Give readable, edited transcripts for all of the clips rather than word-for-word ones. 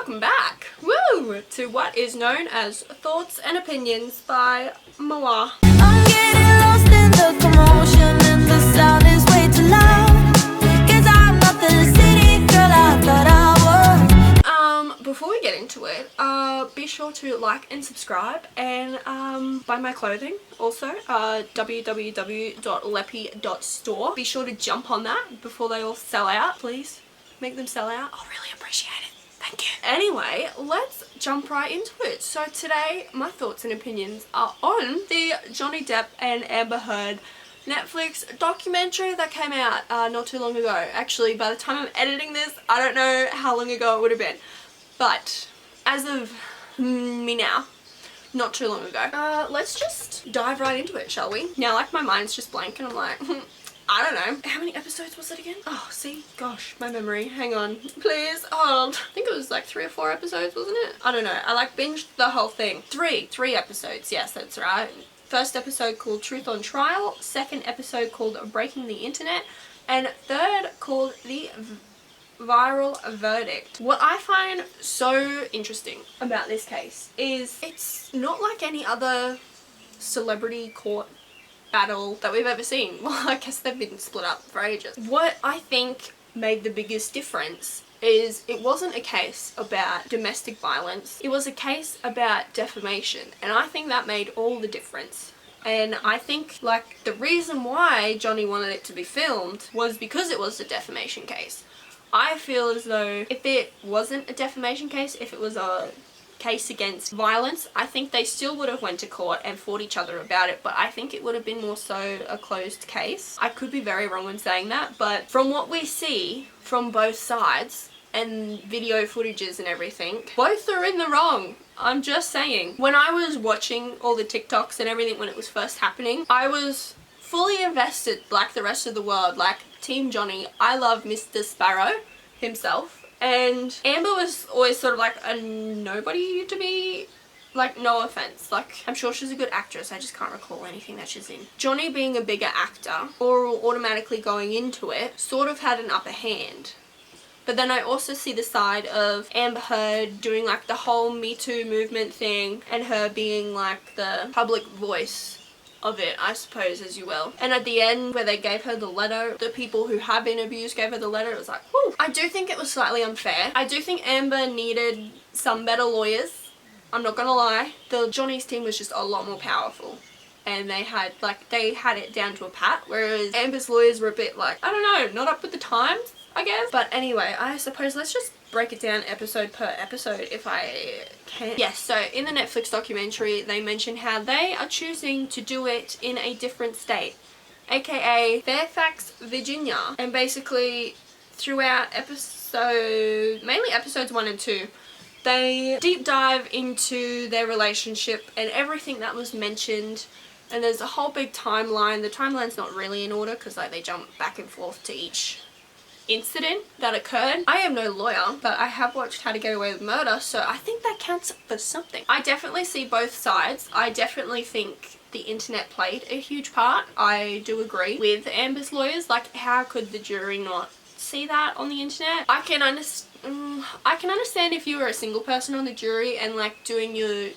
welcome back, woo, to what is known as Thoughts and Opinions by Moa. I'm getting lost in the commotion and the sound is way too loud, 'cause I'm not the city girl I thought I was. Before we get into it, be sure to like and subscribe and buy my clothing also, www.leppy.store. Be sure to jump on that before they all sell out. Please make them sell out. I'll really appreciate it. Thank you. Anyway, let's jump right into it. So today, my thoughts and opinions are on the Johnny Depp and Amber Heard Netflix documentary that came out not too long ago. Actually, by the time I'm editing this, I don't know how long ago it would have been. But as of me now, not too long ago. Let's just dive right into it, shall we? Now, like, my mind's just blank and I'm like, I don't know. How many episodes was it again? Oh, see? Gosh, my memory. Hang on. Please hold. I think it was like 3 or 4 episodes, wasn't it? I don't know. I like binged the whole thing. Three episodes. Yes, that's right. First episode called Truth on Trial. Second episode called Breaking the Internet. And third called The Viral Verdict. What I find so interesting about this case is it's not like any other celebrity court battle that we've ever seen. Well, I guess they've been split up for ages. What I think made the biggest difference is it wasn't a case about domestic violence. It was a case about defamation. And I think that made all the difference. And I think, like, the reason why Johnny wanted it to be filmed was because it was a defamation case. I feel as though if it wasn't a defamation case, if it was a case against violence, I think they still would have went to court and fought each other about it, but I think it would have been more so a closed case. I could be very wrong in saying that, but from what we see from both sides and video footages and everything, both are in the wrong. I'm just saying. When I was watching all the TikToks and everything when it was first happening, I was fully invested like the rest of the world, like Team Johnny. I love Mr. Sparrow himself, and Amber was always sort of like a nobody to me. Like, no offense, like, I'm sure she's a good actress, I just can't recall anything that she's in. Johnny, being a bigger actor, or automatically going into it, sort of had an upper hand. But then I also see the side of Amber Heard doing like the whole Me Too movement thing, and her being like the public voice of it, I suppose, as you will. And at the end, where they gave her the letter, the people who have been abused gave her the letter, it was like, whew. I do think it was slightly unfair. I do think Amber needed some better lawyers. I'm not gonna lie. The Johnny's team was just a lot more powerful. And they had it down to a pat, whereas Amber's lawyers were a bit like, I don't know, not up with the times, I guess. But anyway, I suppose let's just break it down episode per episode if I can. Yes, so in the Netflix documentary, they mention how they are choosing to do it in a different state, aka Fairfax, Virginia. And basically throughout mainly episodes 1 and 2, they deep dive into their relationship and everything that was mentioned. And there's a whole big timeline. The timeline's not really in order because like they jump back and forth to each incident that occurred. I am no lawyer, but I have watched How to Get Away with Murder, so I think that counts for something. I definitely see both sides. I definitely think the internet played a huge part. I do agree with Amber's lawyers. Like, how could the jury not see that on the internet? I can understand if you were a single person on the jury and like doing your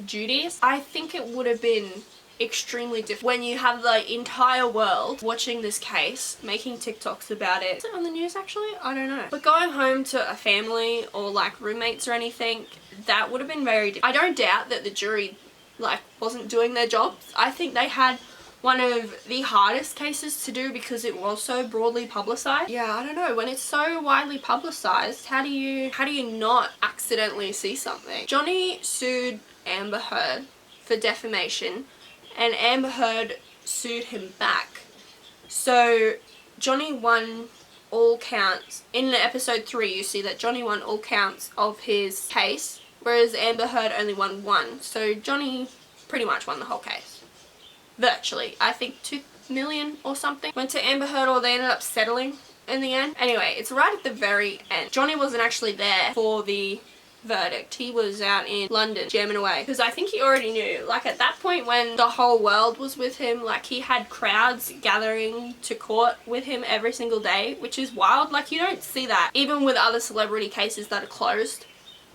duties. I think it would have been extremely different when you have the entire world watching this case, making TikToks about it. Is it on the news actually? I don't know. But going home to a family or like roommates or anything, that would have been very different. I don't doubt that the jury like wasn't doing their jobs. I think they had one of the hardest cases to do because it was so broadly publicized. Yeah, I don't know. When it's so widely publicized, how do you not accidentally see something? Johnny sued Amber Heard for defamation, and Amber Heard sued him back. So Johnny won all counts. In episode 3 you see that Johnny won all counts of his case, whereas Amber Heard only won 1. So Johnny pretty much won the whole case. Virtually. I think 2 million or something went to Amber Heard, or they ended up settling in the end. Anyway, it's right at the very end. Johnny wasn't actually there for the verdict. He was out in London jamming away because I think he already knew, like at that point when the whole world was with him, like he had crowds gathering to court with him every single day, which is wild. Like you don't see that even with other celebrity cases that are closed.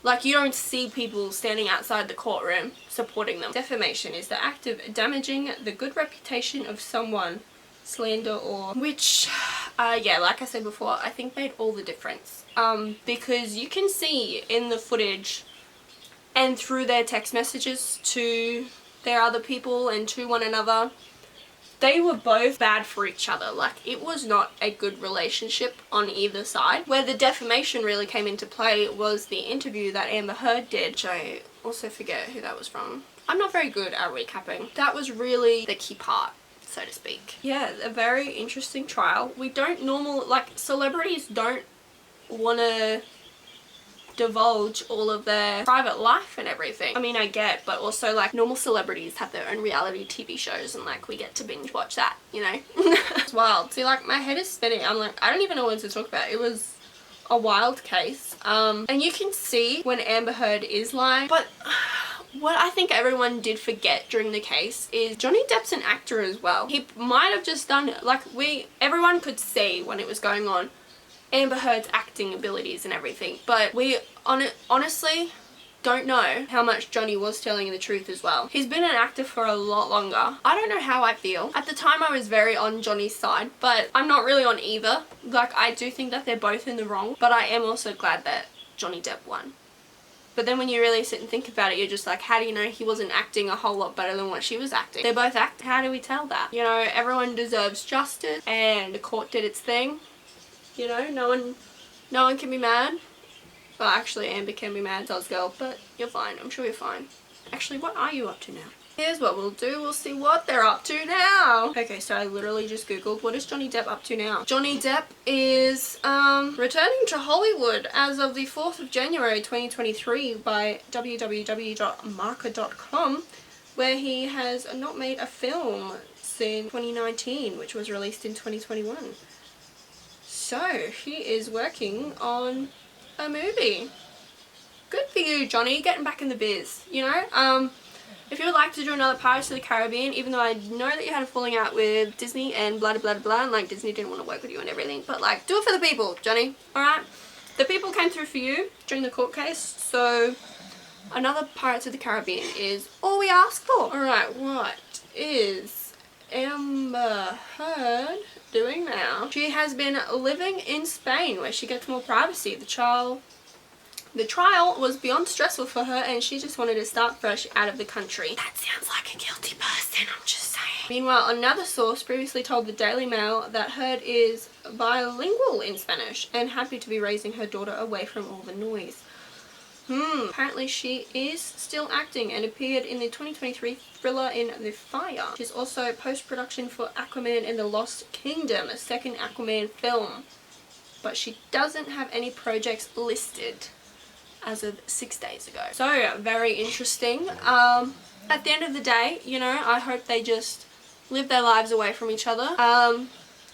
Like, you don't see people standing outside the courtroom supporting them. Defamation is the act of damaging the good reputation of someone, slander or... Which, yeah, like I said before, I think made all the difference. Because you can see in the footage and through their text messages to their other people and to one another, they were both bad for each other. Like, it was not a good relationship on either side. Where the defamation really came into play was the interview that Amber Heard did, which I also forget who that was from. I'm not very good at recapping. That was really the key part, so to speak. Yeah, a very interesting trial. We don't like, celebrities don't want to divulge all of their private life and everything. I mean, I get, but also, like, normal celebrities have their own reality TV shows and, like, we get to binge watch that, you know? It's wild. See, like, my head is spinning. I'm like, I don't even know what to talk about. It was a wild case. And you can see when Amber Heard is lying, but what I think everyone did forget during the case is Johnny Depp's an actor as well. He might have just done it. Like, everyone could see when it was going on Amber Heard's acting abilities and everything, but we honestly don't know how much Johnny was telling the truth as well. He's been an actor for a lot longer. I don't know how I feel. At the time I was very on Johnny's side, but I'm not really on either. Like, I do think that they're both in the wrong, but I am also glad that Johnny Depp won. But then when you really sit and think about it, you're just like, how do you know he wasn't acting a whole lot better than what she was acting? They both act. How do we tell that? You know, everyone deserves justice and the court did its thing. You know, no one can be mad. Well, actually, Amber can be mad, does girl, but you're fine. I'm sure you're fine. Actually, what are you up to now? Here's what we'll do. We'll see what they're up to now. Okay, so I literally just googled, what is Johnny Depp up to now? Johnny Depp is returning to Hollywood as of the 4th of January 2023 by www.marker.com, where he has not made a film since 2019, which was released in 2021. So, he is working on a movie. Good for you, Johnny, getting back in the biz, you know? If you would like to do another Pirates of the Caribbean, even though I know that you had a falling out with Disney and blah blah blah, and like Disney didn't want to work with you and everything, but like, do it for the people, Johnny, alright? The people came through for you during the court case, so another Pirates of the Caribbean is all we ask for. Alright, what is Amber Heard doing now? She has been living in Spain where she gets more privacy. The trial was beyond stressful for her and she just wanted to start fresh out of the country. That sounds like a guilty person, I'm just saying. Meanwhile, another source previously told the Daily Mail that Heard is bilingual in Spanish and happy to be raising her daughter away from all the noise. Apparently she is still acting and appeared in the 2023 thriller In the Fire. She's also post-production for Aquaman and the Lost Kingdom, a second Aquaman film. But she doesn't have any projects listed as of 6 days ago. So, very interesting. At the end of the day, you know, I hope they just live their lives away from each other.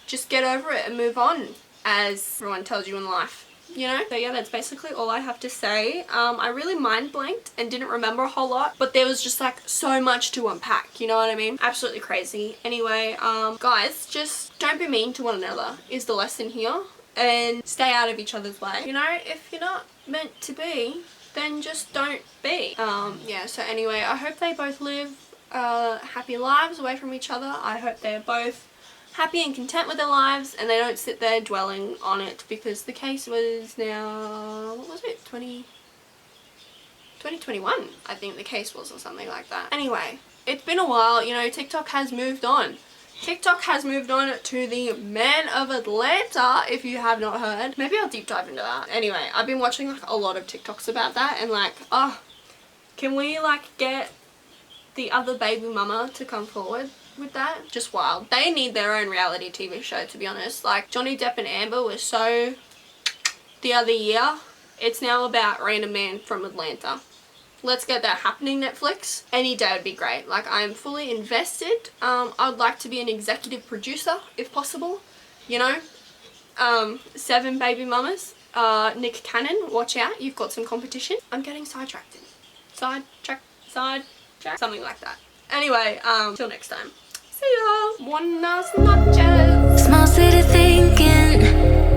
Just get over it and move on, as everyone tells you in life. You know? So yeah, that's basically all I have to say. I really mind blanked and didn't remember a whole lot, but there was just like so much to unpack, you know what I mean? Absolutely crazy. Anyway, guys, just don't be mean to one another is the lesson here, and stay out of each other's way. You know, if you're not meant to be, then just don't be. Yeah, so anyway, I hope they both live happy lives away from each other. I hope they're both happy and content with their lives and they don't sit there dwelling on it, because the case was now, what was it, 2021 I think the case was, or something like that. Anyway, it's been a while, you know, TikTok has moved on. TikTok has moved on to the Man of Atlanta, if you have not heard. Maybe I'll deep dive into that. Anyway, I've been watching like a lot of TikToks about that and like, oh, can we like get the other baby mama to come forward with that? Just wild. They need their own reality TV show, to be honest. Like, Johnny Depp and Amber were so the other year. It's now about random man from Atlanta. Let's get that happening, Netflix. Any day would be great. Like, I'm fully invested. I'd like to be an executive producer if possible, you know. 7 baby mamas. Nick Cannon, watch out, you've got some competition. I'm getting sidetracked. Sidetrack, something like that. Anyway, till next time. See ya. Buenas noches. Small city thinking,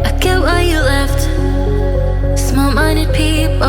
I get why you left. Small-minded people